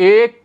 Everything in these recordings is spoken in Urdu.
1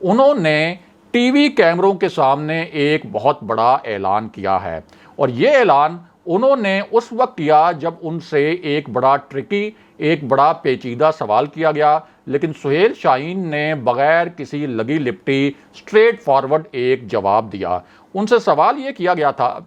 انہوں نے ٹی وی کیمروں کے سامنے ایک بہت بڑا اعلان کیا ہے، اور یہ اعلان انہوں نے اس وقت کیا جب ان سے ایک بڑا ٹرکی، ایک بڑا پیچیدہ سوال کیا گیا، لیکن سہیل شاہین نے بغیر کسی لگی لپٹی اسٹریٹ فارورڈ ایک جواب دیا۔ ان سے سوال یہ کیا گیا تھا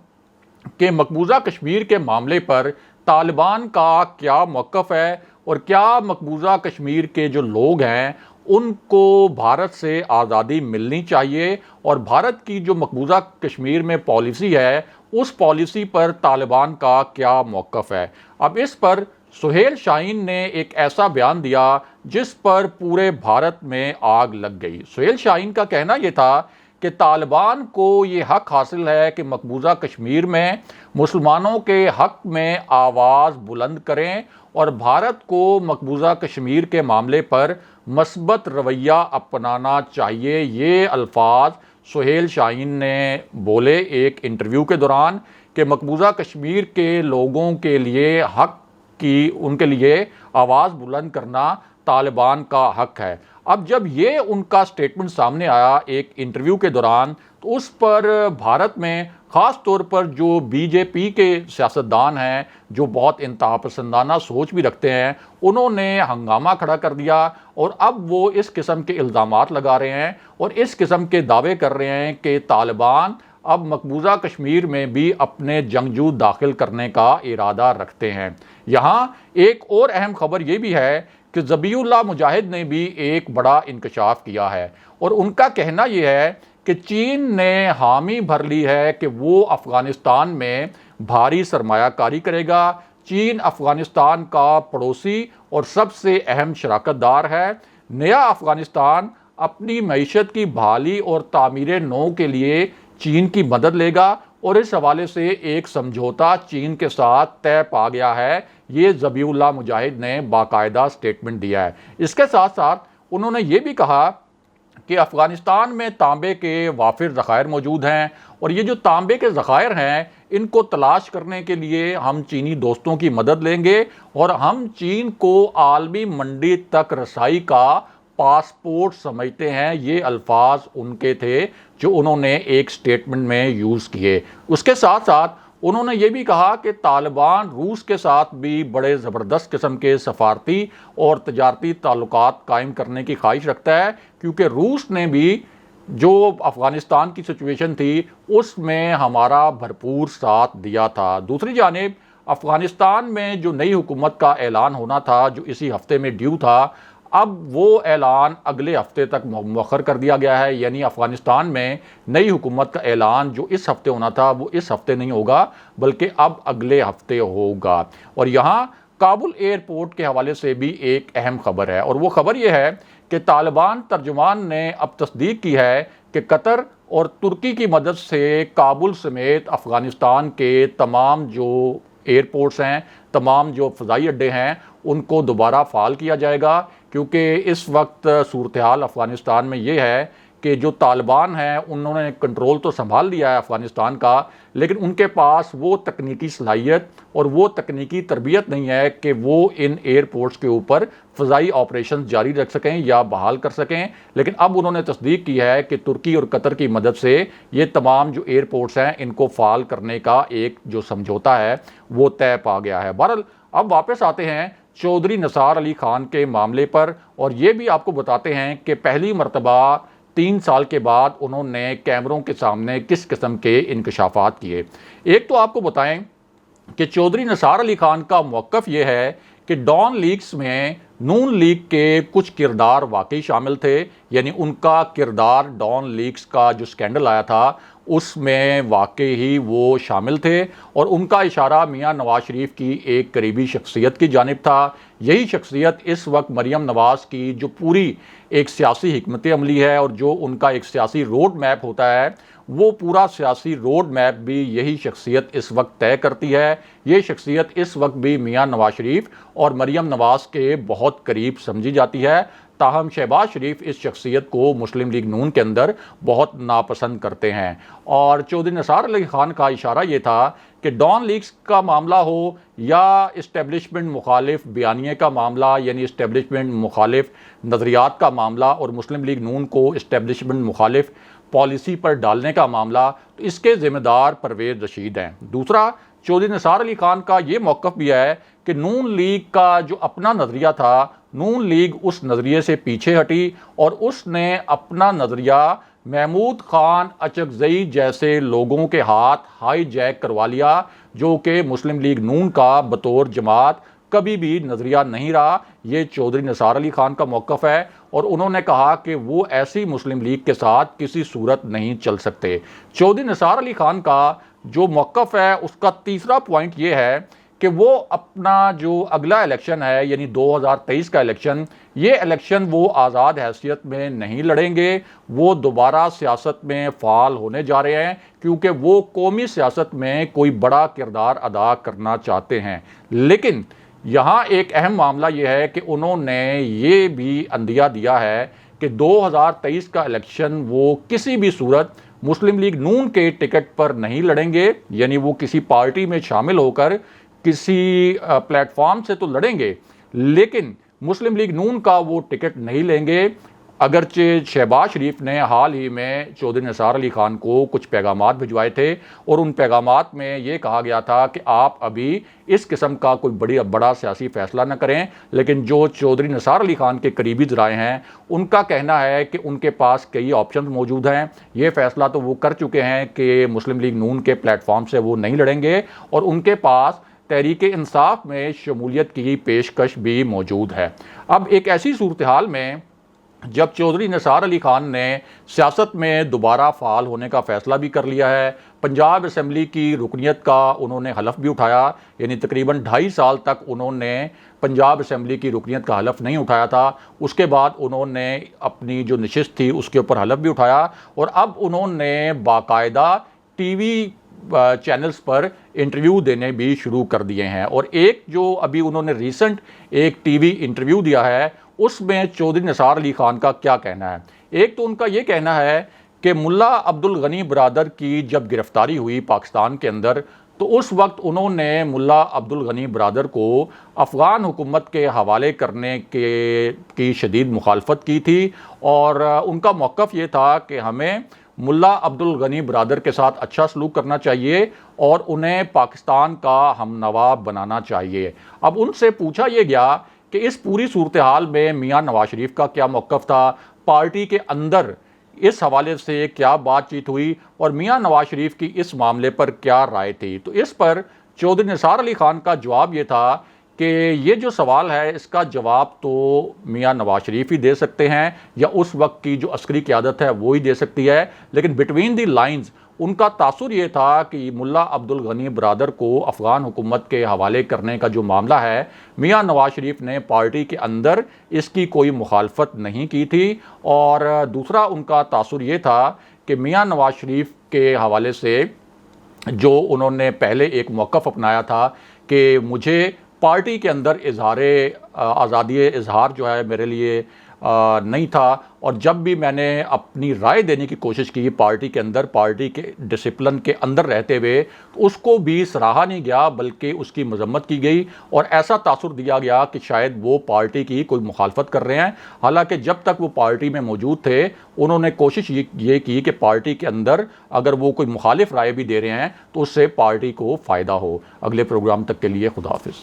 کہ مقبوضہ کشمیر کے معاملے پر طالبان کا کیا موقف ہے، اور کیا مقبوضہ کشمیر کے جو لوگ ہیں ان کو بھارت سے آزادی ملنی چاہیے، اور بھارت کی جو مقبوضہ کشمیر میں پالیسی ہے اس پالیسی پر طالبان کا کیا موقف ہے۔ اب اس پر سہیل شاہین نے ایک ایسا بیان دیا جس پر پورے بھارت میں آگ لگ گئی۔ سہیل شاہین کا کہنا یہ تھا کہ طالبان کو یہ حق حاصل ہے کہ مقبوضہ کشمیر میں مسلمانوں کے حق میں آواز بلند کریں، اور بھارت کو مقبوضہ کشمیر کے معاملے پر مثبت رویہ اپنانا چاہیے۔ یہ الفاظ سہیل شاہین نے بولے ایک انٹرویو کے دوران کہ مقبوضہ کشمیر کے لوگوں کے لیے ان کے لیے آواز بلند کرنا طالبان کا حق ہے۔ اب جب یہ ان کا سٹیٹمنٹ سامنے آیا ایک انٹرویو کے دوران، تو اس پر بھارت میں خاص طور پر جو بی جے پی کے سیاستدان ہیں، جو بہت انتہا پسندانہ سوچ بھی رکھتے ہیں، انہوں نے ہنگامہ کھڑا کر دیا، اور اب وہ اس قسم کے الزامات لگا رہے ہیں اور اس قسم کے دعوے کر رہے ہیں کہ طالبان اب مقبوضہ کشمیر میں بھی اپنے جنگجو داخل کرنے کا ارادہ رکھتے ہیں۔ یہاں ایک اور اہم خبر یہ بھی ہے کہ ذبیح اللہ مجاہد نے بھی ایک بڑا انکشاف کیا ہے، اور ان کا کہنا یہ ہے کہ چین نے حامی بھر لی ہے کہ وہ افغانستان میں بھاری سرمایہ کاری کرے گا۔ چین افغانستان کا پڑوسی اور سب سے اہم شراکت دار ہے۔ نیا افغانستان اپنی معیشت کی بحالی اور تعمیر نو کے لیے چین کی مدد لے گا، اور اس حوالے سے ایک سمجھوتا چین کے ساتھ طے پا گیا ہے۔ یہ ذبیح اللہ مجاہد نے باقاعدہ سٹیٹمنٹ دیا ہے۔ اس کے ساتھ ساتھ انہوں نے یہ بھی کہا کہ افغانستان میں تانبے کے وافر ذخائر موجود ہیں، اور یہ جو تانبے کے ذخائر ہیں ان کو تلاش کرنے کے لیے ہم چینی دوستوں کی مدد لیں گے، اور ہم چین کو عالمی منڈی تک رسائی کا پاسپورٹ سمجھتے ہیں۔ یہ الفاظ ان کے تھے جو انہوں نے ایک سٹیٹمنٹ میں یوز کیے۔ اس کے ساتھ ساتھ انہوں نے یہ بھی کہا کہ طالبان روس کے ساتھ بھی بڑے زبردست قسم کے سفارتی اور تجارتی تعلقات قائم کرنے کی خواہش رکھتا ہے، کیونکہ روس نے بھی جو افغانستان کی سچویشن تھی اس میں ہمارا بھرپور ساتھ دیا تھا۔ دوسری جانب افغانستان میں جو نئی حکومت کا اعلان ہونا تھا، جو اسی ہفتے میں ڈیو تھا، اب وہ اعلان اگلے ہفتے تک مؤخر کر دیا گیا ہے۔ یعنی افغانستان میں نئی حکومت کا اعلان جو اس ہفتے ہونا تھا وہ اس ہفتے نہیں ہوگا، بلکہ اب اگلے ہفتے ہوگا۔ اور یہاں کابل ایئرپورٹ کے حوالے سے بھی ایک اہم خبر ہے، اور وہ خبر یہ ہے کہ طالبان ترجمان نے اب تصدیق کی ہے کہ قطر اور ترکی کی مدد سے کابل سمیت افغانستان کے تمام جو ایئرپورٹس ہیں، تمام جو فضائی اڈے ہیں، ان کو دوبارہ فعال کیا جائے گا، کیونکہ اس وقت صورتحال افغانستان میں یہ ہے کہ جو طالبان ہیں انہوں نے کنٹرول تو سنبھال لیا ہے افغانستان کا، لیکن ان کے پاس وہ تکنیکی صلاحیت اور وہ تکنیکی تربیت نہیں ہے کہ وہ ان ایئرپورٹس کے اوپر فضائی آپریشنز جاری رکھ سکیں یا بحال کر سکیں۔ لیکن اب انہوں نے تصدیق کی ہے کہ ترکی اور قطر کی مدد سے یہ تمام جو ایئرپورٹس ہیں ان کو فعال کرنے کا ایک جو سمجھوتا ہے وہ طے پا گیا ہے۔ بہرحال اب واپس آتے ہیں چودھری نثار علی خان کے معاملے پر، اور یہ بھی آپ کو بتاتے ہیں کہ پہلی مرتبہ 3 سال کے بعد انہوں نے کیمروں کے سامنے کس قسم کے انکشافات کیے۔ ایک تو آپ کو بتائیں کہ چودھری نثار علی خان کا موقف یہ ہے کہ ڈان لیکس میں نون لیگ کے کچھ کردار واقعی شامل تھے، یعنی ان کا کردار ڈان لیکس کا جو سکینڈل آیا تھا اس میں واقعی ہی وہ شامل تھے، اور ان کا اشارہ میاں نواز شریف کی ایک قریبی شخصیت کی جانب تھا۔ یہی شخصیت اس وقت مریم نواز کی جو پوری ایک سیاسی حکمت عملی ہے اور جو ان کا ایک سیاسی روڈ میپ ہوتا ہے، وہ پورا سیاسی روڈ میپ بھی یہی شخصیت اس وقت طے کرتی ہے۔ یہ شخصیت اس وقت بھی میاں نواز شریف اور مریم نواز کے بہت قریب سمجھی جاتی ہے۔ تاہم شہباز شریف اس شخصیت کو مسلم لیگ نون کے اندر بہت ناپسند کرتے ہیں، اور چودھری نثار علی خان کا اشارہ یہ تھا کہ ڈان لیگز کا معاملہ ہو یا اسٹیبلشمنٹ مخالف بیانیے کا معاملہ، یعنی اسٹیبلشمنٹ مخالف نظریات کا معاملہ اور مسلم لیگ نون کو اسٹیبلشمنٹ مخالف پالیسی پر ڈالنے کا معاملہ، تو اس کے ذمہ دار پرویز رشید ہیں۔ دوسرا، چودھری نثار علی خان کا یہ موقف بھی ہے کہ نون لیگ کا جو اپنا نظریہ تھا، نون لیگ اس نظریے سے پیچھے ہٹی اور اس نے اپنا نظریہ محمود خان اچکزئی جیسے لوگوں کے ہاتھ ہائی جیک کروا لیا، جو کہ مسلم لیگ نون کا بطور جماعت کبھی بھی نظریہ نہیں رہا۔ یہ چودھری نثار علی خان کا موقف ہے، اور انہوں نے کہا کہ وہ ایسی مسلم لیگ کے ساتھ کسی صورت نہیں چل سکتے۔ چودھری نثار علی خان کا جو موقف ہے اس کا تیسرا پوائنٹ یہ ہے کہ وہ اپنا جو اگلا الیکشن ہے، یعنی 2023 کا الیکشن، یہ الیکشن وہ آزاد حیثیت میں نہیں لڑیں گے، وہ دوبارہ سیاست میں فعال ہونے جا رہے ہیں، کیونکہ وہ قومی سیاست میں کوئی بڑا کردار ادا کرنا چاہتے ہیں۔ لیکن یہاں ایک اہم معاملہ یہ ہے کہ انہوں نے یہ بھی عندیہ دیا ہے کہ 2023 کا الیکشن وہ کسی بھی صورت مسلم لیگ نون کے ٹکٹ پر نہیں لڑیں گے، یعنی وہ کسی پارٹی میں شامل ہو کر کسی پلیٹ فارم سے تو لڑیں گے، لیکن مسلم لیگ نون کا وہ ٹکٹ نہیں لیں گے۔ اگرچہ شہباز شریف نے حال ہی میں چودھری نثار علی خان کو کچھ پیغامات بھجوائے تھے، اور ان پیغامات میں یہ کہا گیا تھا کہ آپ ابھی اس قسم کا کوئی بڑا سیاسی فیصلہ نہ کریں، لیکن جو چودھری نثار علی خان کے قریبی ذرائع ہیں ان کا کہنا ہے کہ ان کے پاس کئی آپشنز موجود ہیں۔ یہ فیصلہ تو وہ کر چکے ہیں کہ مسلم لیگ نون کے پلیٹ فارم سے وہ نہیں لڑیں گے، اور ان کے پاس تحریک انصاف میں شمولیت کی پیشکش بھی موجود ہے۔ اب ایک ایسی صورتحال میں جب چودھری نثار علی خان نے سیاست میں دوبارہ فعال ہونے کا فیصلہ بھی کر لیا ہے، پنجاب اسمبلی کی رکنیت کا انہوں نے حلف بھی اٹھایا، یعنی تقریباً 2.5 سال تک انہوں نے پنجاب اسمبلی کی رکنیت کا حلف نہیں اٹھایا تھا، اس کے بعد انہوں نے اپنی جو نشست تھی اس کے اوپر حلف بھی اٹھایا، اور اب انہوں نے باقاعدہ ٹی وی چینلز پر انٹرویو دینے بھی شروع کر دیے ہیں۔ اور ایک جو ابھی انہوں نے ریسنٹ ایک ٹی وی انٹرویو دیا ہے، اس میں چودھری نثار علی خان کا کیا کہنا ہے؟ ایک تو ان کا یہ کہنا ہے کہ ملا عبد الغنی برادر کی جب گرفتاری ہوئی پاکستان کے اندر، تو اس وقت انہوں نے ملا عبد الغنی برادر کو افغان حکومت کے حوالے کرنے کی شدید مخالفت کی تھی، اور ان کا موقف یہ تھا کہ ہمیں ملا عبد الغنی برادر کے ساتھ اچھا سلوک کرنا چاہیے اور انہیں پاکستان کا ہم نوا بنانا چاہیے۔ اب ان سے پوچھا یہ گیا کہ اس پوری صورتحال میں میاں نواز شریف کا کیا موقف تھا، پارٹی کے اندر اس حوالے سے کیا بات چیت ہوئی، اور میاں نواز شریف کی اس معاملے پر کیا رائے تھی۔ تو اس پر چودھری نثار علی خان کا جواب یہ تھا کہ یہ جو سوال ہے اس کا جواب تو میاں نواز شریف ہی دے سکتے ہیں، یا اس وقت کی جو عسکری قیادت ہے وہ ہی دے سکتی ہے، لیکن بٹوین دی لائنز ان کا تاثر یہ تھا کہ ملا عبد الغنی برادر کو افغان حکومت کے حوالے کرنے کا جو معاملہ ہے، میاں نواز شریف نے پارٹی کے اندر اس کی کوئی مخالفت نہیں کی تھی، اور دوسرا ان کا تاثر یہ تھا کہ میاں نواز شریف کے حوالے سے جو انہوں نے پہلے ایک موقف اپنایا تھا کہ مجھے پارٹی کے اندر آزادی اظہار جو ہے میرے لیے نہیں تھا، اور جب بھی میں نے اپنی رائے دینے کی کوشش کی پارٹی کے اندر، پارٹی کے ڈسپلن کے اندر رہتے ہوئے، تو اس کو بھی سراہا نہیں گیا بلکہ اس کی مذمت کی گئی، اور ایسا تاثر دیا گیا کہ شاید وہ پارٹی کی کوئی مخالفت کر رہے ہیں، حالانکہ جب تک وہ پارٹی میں موجود تھے انہوں نے کوشش یہ کی کہ پارٹی کے اندر اگر وہ کوئی مخالف رائے بھی دے رہے ہیں تو اس سے پارٹی کو فائدہ ہو۔ اگلے پروگرام تک کے لیے خدا حافظ۔